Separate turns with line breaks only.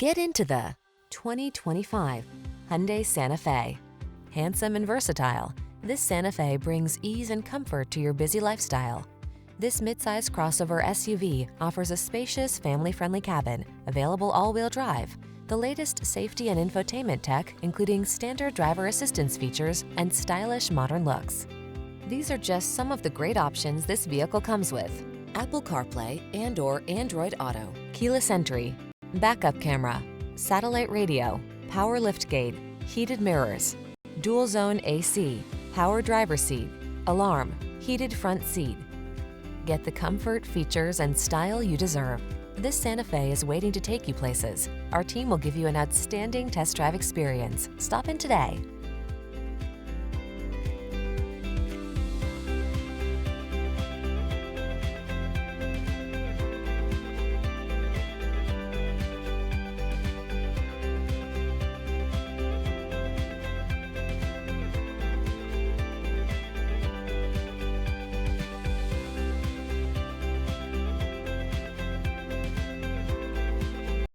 Get into the 2025 Hyundai Santa Fe. Handsome and versatile, this Santa Fe brings ease and comfort to your busy lifestyle. This midsize crossover SUV offers a spacious, family-friendly cabin, available all-wheel drive, the latest safety and infotainment tech, including standard driver assistance features and stylish modern looks. These are just some of the great options this vehicle comes with: Apple CarPlay and/or Android Auto, keyless entry, backup camera, satellite radio, power liftgate, heated mirrors, dual zone AC, power driver seat, alarm, heated front seat. Get the comfort, features, and style you deserve. This Santa Fe is waiting to take you places. Our team will give you an outstanding test drive experience. Stop in today.